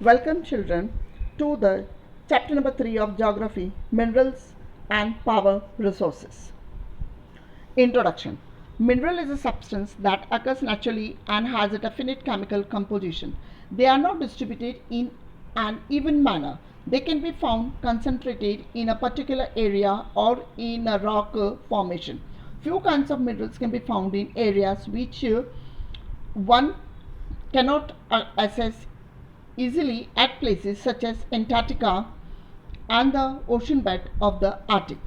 Welcome children to the chapter number 3 of Geography, Minerals and Power Resources. Introduction. Mineral is a substance that occurs naturally and has a definite chemical composition. They are not distributed in an even manner. They can be found concentrated in a particular area or in a rock formation. Few kinds of minerals can be found in areas which one cannot access easily at places such as Antarctica and the ocean bed of the Arctic.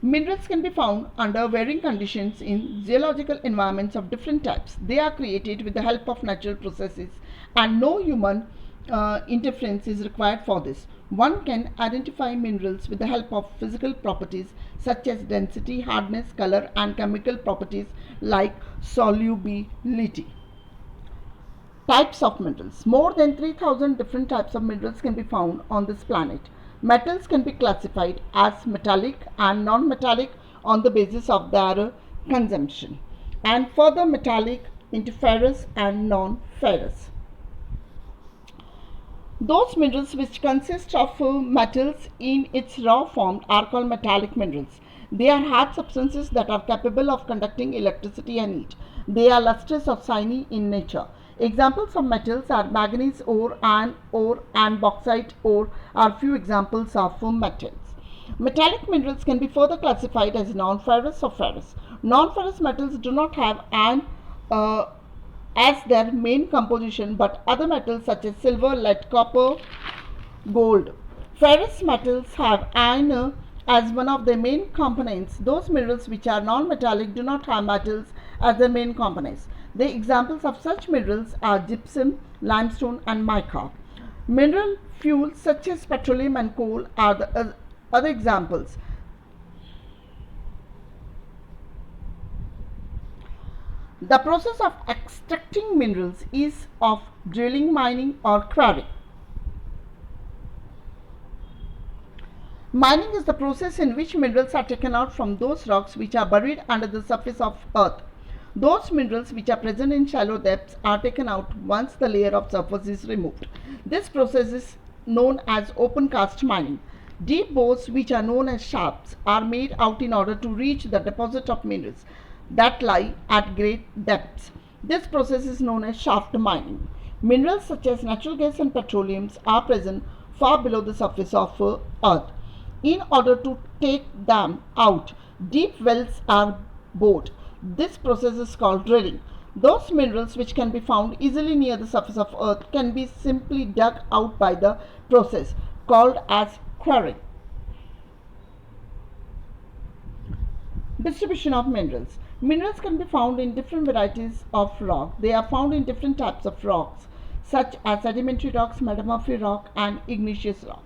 Minerals can be found under varying conditions in geological environments of different types. They are created with the help of natural processes and no human interference is required for this. One can identify minerals with the help of physical properties such as density, hardness, color and chemical properties like solubility. Types of minerals. More than 3000 different types of minerals can be found on this planet. Metals can be classified as metallic and non-metallic on the basis of their consumption, and further metallic into ferrous and non-ferrous. Those minerals which consist of metals in its raw form are called metallic minerals. They are hard substances that are capable of conducting electricity and heat. They are lustrous or shiny in nature. Examples of metals are manganese ore, iron ore and bauxite ore are few examples of metals. Metallic minerals can be further classified as non-ferrous or ferrous. Non-ferrous metals do not have iron as their main composition but other metals such as silver, lead, copper, gold. Ferrous metals have iron as one of their main components. Those minerals which are non-metallic do not have metals as their main components. The examples of such minerals are gypsum, limestone and mica. Mineral fuels such as petroleum and coal are the other examples. The process of extracting minerals is of drilling, mining or quarrying. Mining is the process in which minerals are taken out from those rocks which are buried under the surface of earth. Those minerals which are present in shallow depths are taken out once the layer of surface is removed. This process is known as open cast mining. Deep bores, which are known as shafts, are made out in order to reach the deposit of minerals that lie at great depths. This process is known as shaft mining. Minerals such as natural gas and petroleums are present far below the surface of earth. In order to take them out, deep wells are bored. This process is called drilling. Those minerals which can be found easily near the surface of earth can be simply dug out by the process called as quarrying. Distribution of minerals. Minerals can be found in different varieties of rock. They are found in different types of rocks such as sedimentary rocks, metamorphic rock and igneous rock.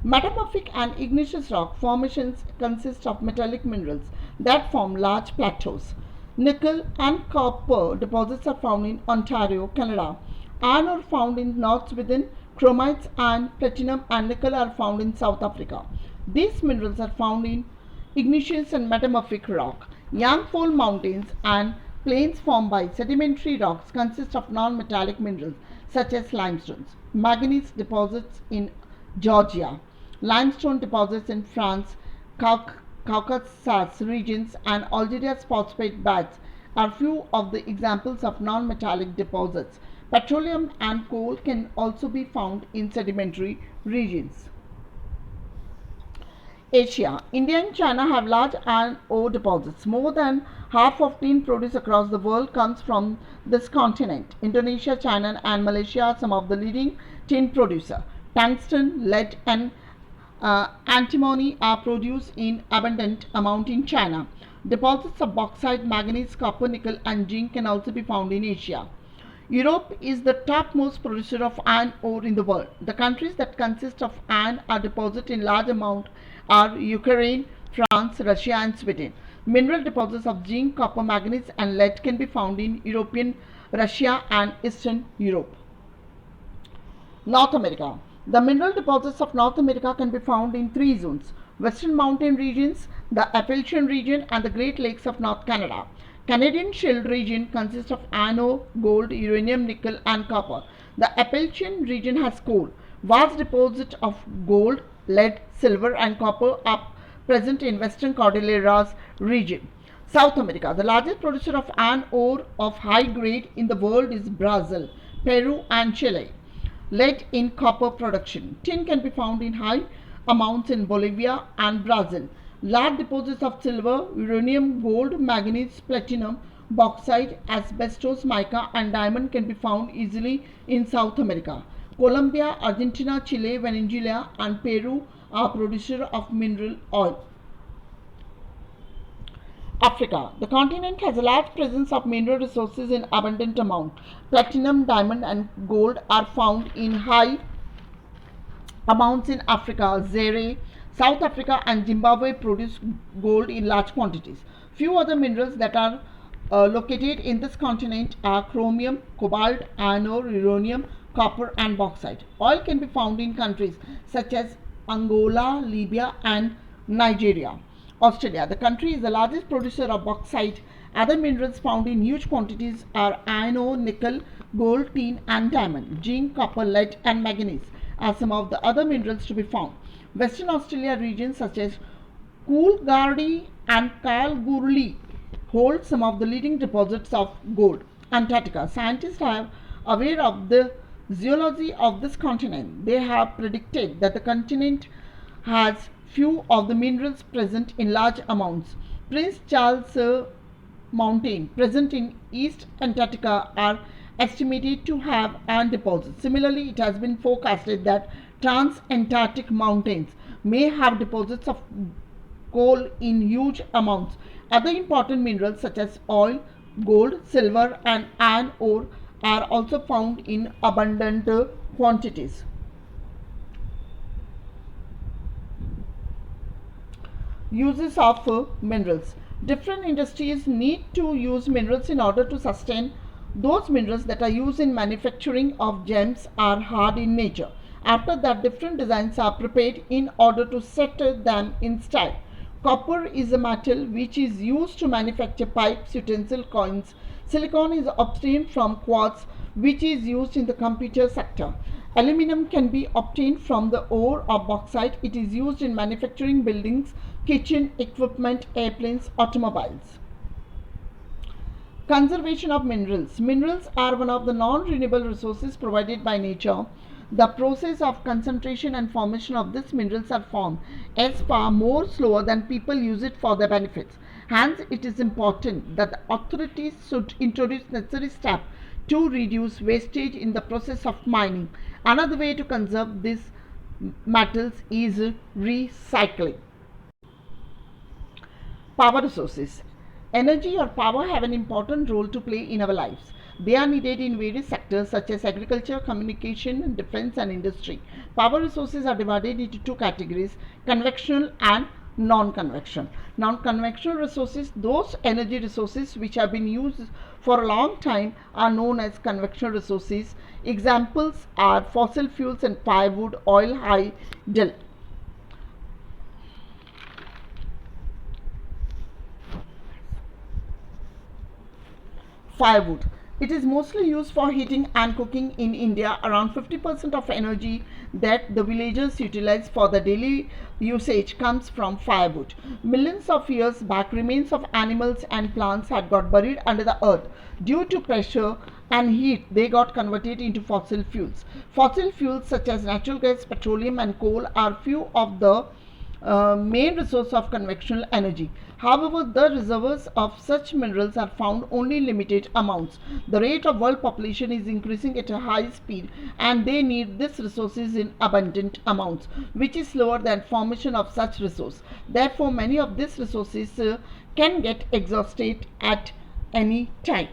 Metamorphic and igneous rock formations consist of metallic minerals that form large plateaus. Nickel and copper deposits are found in Ontario, Canada. Iron ore found in North Sweden. Chromites and platinum and nickel are found in South Africa. These minerals are found in igneous and metamorphic rock. Yangtze mountains and plains formed by sedimentary rocks consist of non-metallic minerals such as limestones. Manganese deposits in Georgia. Limestone deposits in France, Caucasus regions and Algeria's phosphate beds are few of the examples of non-metallic deposits. Petroleum and coal can also be found in sedimentary regions. Asia. India and China have large iron ore deposits. More than half of tin produced across the world comes from this continent. Indonesia, China and Malaysia are some of the leading tin producers. Tungsten, lead and antimony are produced in abundant amount in China. Deposits of bauxite, manganese, copper, nickel and zinc can also be found in Asia. Europe is the topmost producer of iron ore in the world. The countries that consist of iron are deposited in large amount are Ukraine, France, Russia and Sweden. Mineral deposits of zinc, copper, manganese and lead can be found in European Russia and Eastern Europe. North America. The mineral deposits of North America can be found in three zones: Western Mountain regions, the Appalachian region and the Great Lakes of North Canada. Canadian Shield region consists of iron ore, gold, uranium, nickel and copper. The Appalachian region has coal. Vast deposits of gold, lead, silver and copper are present in Western Cordilleras region. South America. The largest producer of iron ore of high grade in the world is Brazil, Peru and Chile. Lead in copper production. Tin can be found in high amounts in Bolivia and Brazil. Large deposits of silver, uranium, gold, manganese, platinum, bauxite, asbestos, mica and diamond can be found easily in South America. Colombia, Argentina, Chile, Venezuela and Peru are producers of mineral oil. Africa. The continent has a large presence of mineral resources in abundant amount. Platinum, diamond and gold are found in high amounts in Africa. Zaire, South Africa and Zimbabwe produce gold in large quantities. Few other minerals that are located in this continent are chromium, cobalt, iron ore, uranium, copper and bauxite. Oil can be found in countries such as Angola, Libya and Nigeria. Australia. The country is the largest producer of bauxite. Other minerals found in huge quantities are iron ore, nickel, gold, tin and diamond. Zinc, copper, lead and manganese are some of the other minerals to be found. Western Australia regions such as Coolgardie and Kalgoorlie hold some of the leading deposits of gold. Antarctica. Scientists are aware of the geology of this continent. They have predicted that the continent has few of the minerals present in large amounts. Prince Charles Mountain present in East Antarctica are estimated to have iron deposits. Similarly, it has been forecasted that Trans-Antarctic Mountains may have deposits of coal in huge amounts. Other important minerals such as oil, gold, silver and iron ore are also found in abundant quantities. Uses of minerals. Different industries need to use minerals in order to sustain. Those minerals that are used in manufacturing of gems are hard in nature. After that, different designs are prepared in order to set them in style. Copper is a metal which is used to manufacture pipes, utensils, coins. Silicon is obtained from quartz which is used in the computer sector. Aluminum can be obtained from the ore of bauxite. It is used in manufacturing buildings, kitchen equipment, airplanes, automobiles. Conservation of minerals. Minerals are one of the non-renewable resources provided by nature. The process of concentration and formation of these minerals are formed as far more slower than people use it for their benefits. Hence, it is important that the authorities should introduce necessary steps to reduce wastage in the process of mining. Another way to conserve these metals is recycling. Power resources. Energy or power have an important role to play in our lives. They are needed in various sectors such as agriculture, communication, defense and industry. Power resources are divided into two categories, conventional and non-conventional. Non-conventional resources, those energy resources which have been used for a long time, are known as conventional resources. Examples are fossil fuels and firewood, oil, hydel. Firewood. It is mostly used for heating and cooking in India. Around 50% of energy that the villagers utilize for the daily usage comes from firewood. Millions of years back, remains of animals and plants had got buried under the earth. Due to pressure and heat, they got converted into fossil fuels. Fossil fuels such as natural gas, petroleum and coal are few of the main resource of conventional energy. However, the reservoirs of such minerals are found only in limited amounts. The rate of world population is increasing at a high speed and they need these resources in abundant amounts, which is slower than formation of such resource. Therefore, many of these resources can get exhausted at any time.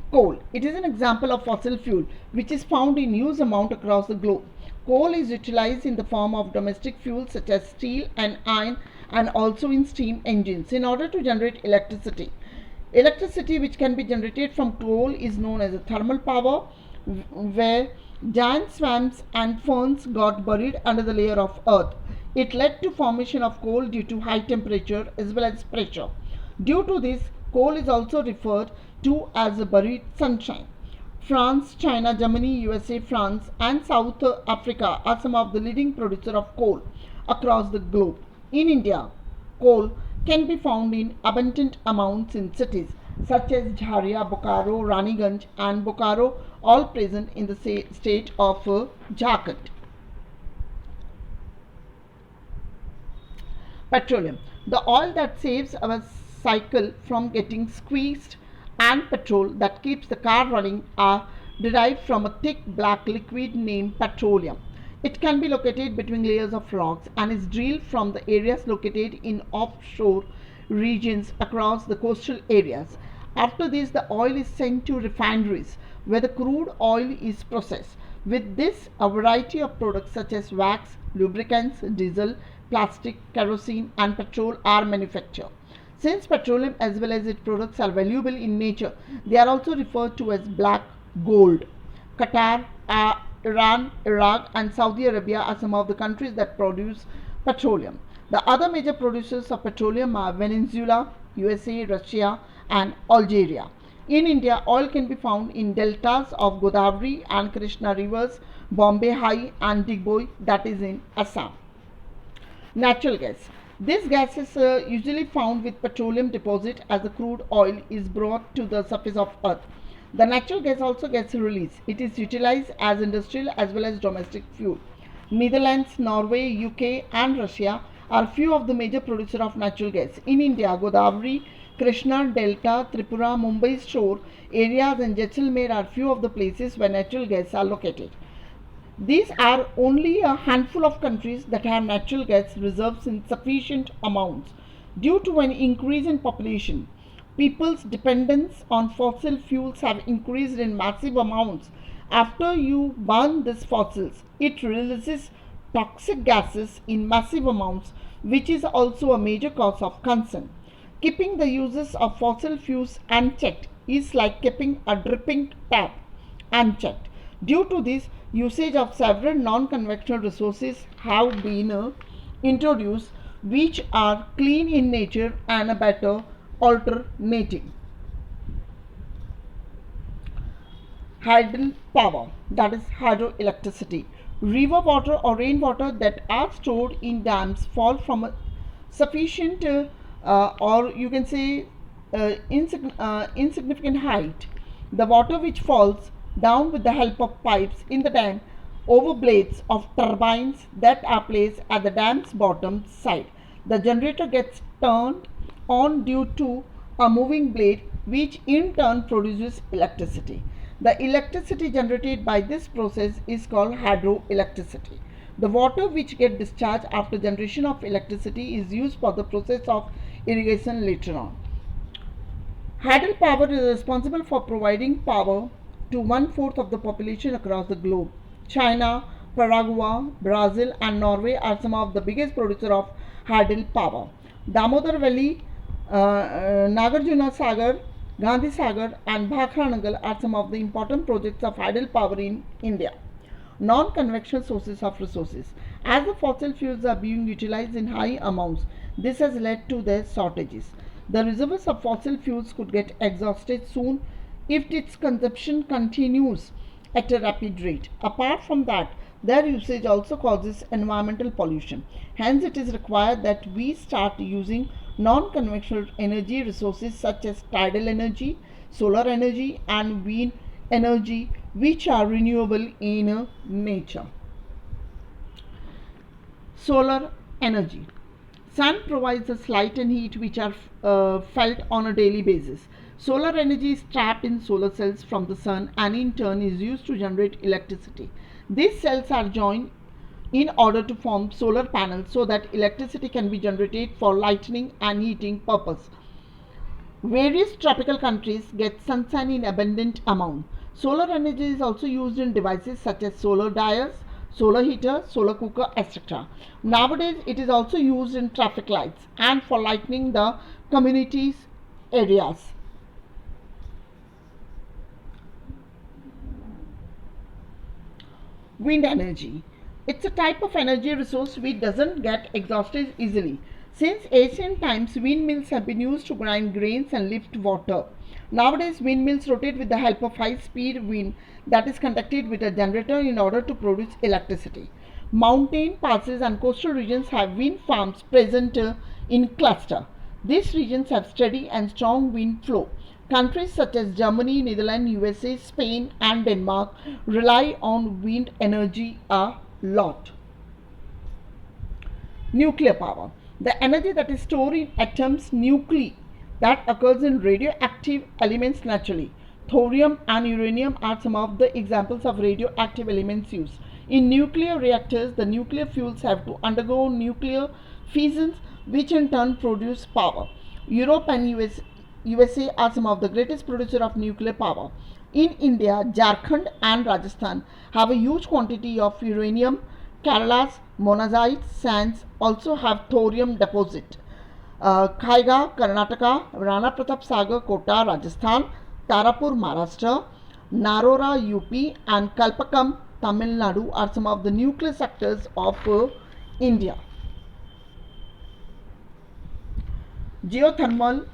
Coal. It is an example of fossil fuel which is found in huge amount across the globe. Coal is utilized in the form of domestic fuels such as steel and iron and also in steam engines in order to generate electricity. Electricity which can be generated from coal is known as a thermal power, where giant swamps and ferns got buried under the layer of earth. It led to formation of coal due to high temperature as well as pressure. Due to this, Coal is also referred to as a buried sunshine. France, China, Germany, USA, France, and South Africa are some of the leading producers of coal across the globe. In India, coal can be found in abundant amounts in cities such as Jharia, Bokaro, Raniganj, and Bokaro, all present in the state of Jharkhand. Petroleum, the oil that saves our cycle from getting squeezed, and petrol that keeps the car running are derived from a thick black liquid named petroleum. It can be located between layers of rocks and is drilled from the areas located in offshore regions across the coastal areas. After this, the oil is sent to refineries where the crude oil is processed. With this, a variety of products such as wax, lubricants, diesel, plastic, kerosene, and petrol are manufactured. Since petroleum as well as its products are valuable in nature, they are also referred to as black gold. Qatar, Iran, Iraq, and Saudi Arabia are some of the countries that produce petroleum. The other major producers of petroleum are Venezuela, USA, Russia, and Algeria. In India, oil can be found in deltas of Godavari and Krishna rivers, Bombay High, and Digboi, that is in Assam. Natural gas. This gas is usually found with petroleum deposit as the crude oil is brought to the surface of earth. The natural gas also gets released. It is utilized as industrial as well as domestic fuel. Netherlands, Norway, UK, and Russia are few of the major producers of natural gas. In India, Godavari, Krishna Delta, Tripura, Mumbai shore areas, and Jaisalmer are few of the places where natural gas are located. These are only a handful of countries that have natural gas reserves in sufficient amounts. Due to an increase in population, people's dependence on fossil fuels have increased in massive amounts. After you burn these fossils, it releases toxic gases in massive amounts, which is also a major cause of concern. Keeping the uses of fossil fuels unchecked is like keeping a dripping tap unchecked. Due to this, usage of several non-conventional resources have been introduced which are clean in nature and a better alternative. Hydel power, that is hydroelectricity. River water or rainwater that are stored in dams fall from a sufficient or you can say insignificant height. The water which falls down with the help of pipes in the dam over blades of turbines that are placed at the dam's bottom side. The generator gets turned on due to a moving blade which in turn produces electricity. The electricity generated by this process is called hydroelectricity. The water which gets discharged after generation of electricity is used for the process of irrigation later on. Hydel power is responsible for providing power to 1/4 of the population across the globe. China, Paraguay, Brazil, and Norway are some of the biggest producers of hydel power. Damodar Valley, Nagarjuna Sagar, Gandhi Sagar, and Bhakra Nangal are some of the important projects of hydel power in India. Non-conventional sources of resources. As the fossil fuels are being utilized in high amounts, this has led to their shortages. The reserves of fossil fuels could get exhausted soon if its consumption continues at a rapid rate. Apart from that, their usage also causes environmental pollution. Hence, it is required that we start using non-conventional energy resources such as tidal energy, solar energy, and wind energy, which are renewable in nature. Solar energy. Sun provides us light and heat which are felt on a daily basis. Solar energy is trapped in solar cells from the sun and in turn is used to generate electricity. These cells are joined in order to form solar panels so that electricity can be generated for lighting and heating purpose. Various tropical countries get sunshine in abundant amount. Solar energy is also used in devices such as solar dryers, solar heater, solar cooker, etc. Nowadays, it is also used in traffic lights and for lighting the communities areas. Wind energy. It's a type of energy resource which doesn't get exhausted easily. Since ancient times, windmills have been used to grind grains and lift water. Nowadays, windmills rotate with the help of high-speed wind that is conducted with a generator in order to produce electricity. Mountain passes and coastal regions have wind farms present in cluster. These regions have steady and strong wind flow. Countries such as Germany, Netherlands, USA, Spain, and Denmark rely on wind energy a lot. Nuclear power. The energy that is stored in atoms nuclei that occurs in radioactive elements naturally. Thorium and uranium are some of the examples of radioactive elements used. In nuclear reactors, the nuclear fuels have to undergo nuclear fissions, which in turn produce power. Europe and USA are some of the greatest producers of nuclear power. In India, Jharkhand and Rajasthan have a huge quantity of uranium. Kerala's monazite sands also have thorium deposit. Khaiga, Karnataka, Rana Pratap Sagar, Kota, Rajasthan, Tarapur, Maharashtra, Narora, UP, and Kalpakam, Tamil Nadu are some of the nuclear sectors of India. Geothermal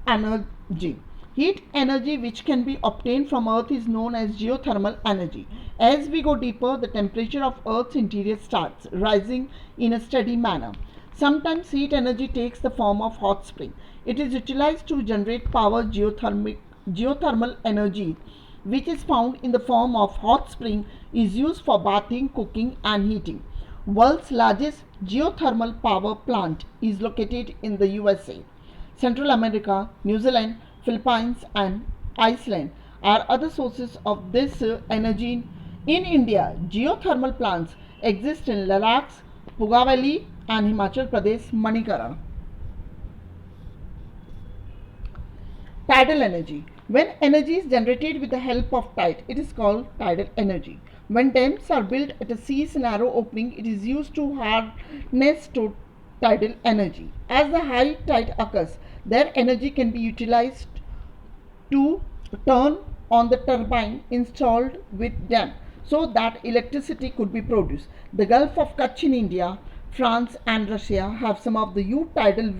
energy. Heat energy which can be obtained from Earth is known as geothermal energy. As we go deeper, the temperature of Earth's interior starts rising in a steady manner. Sometimes heat energy takes the form of hot spring. It is utilized to generate power. Geothermal energy, which is found in the form of hot spring, is used for bathing, cooking, and heating. World's largest geothermal power plant is located in the USA. Central America, New Zealand, Philippines, and Iceland are other sources of this energy. In India, geothermal plants exist in Ladakh, Pugavali, and Himachal Pradesh, Manikaran. Tidal energy. When energy is generated with the help of tide, it is called tidal energy. When dams are built at a sea's narrow opening, it is used to harness to tidal energy. As the high tide occurs, their energy can be utilized to turn on the turbine installed with dam so that electricity could be produced. The Gulf of Kutch in India, France, and Russia have some of the huge tidal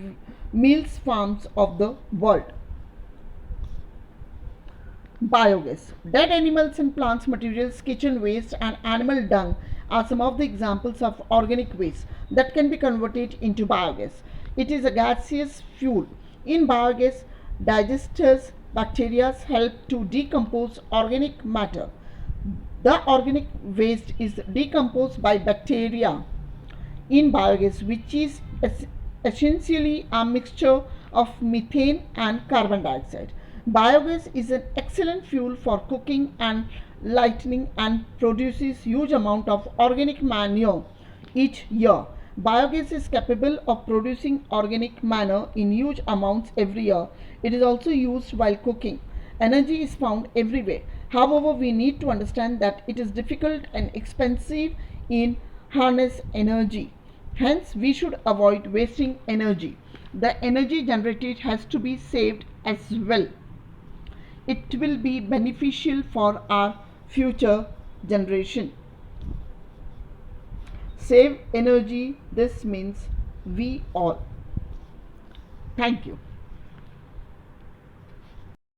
mills farms of the world. Biogas. Dead animals and plants materials, kitchen waste, and animal dung are some of the examples of organic waste that can be converted into biogas. It is a gaseous fuel. In biogas, digesters bacteria help to decompose organic matter. The organic waste is decomposed by bacteria in biogas, which is essentially a mixture of methane and carbon dioxide. Biogas is an excellent fuel for cooking and lighting and produces huge amount of organic manure each year. Biogas is capable of producing organic manure in huge amounts every year. It is also used while cooking. Energy is found everywhere. However, we need to understand that it is difficult and expensive in harness energy. Hence, we should avoid wasting energy. The energy generated has to be saved as well. It will be beneficial for our future generation. Save energy, this means we all. Thank you.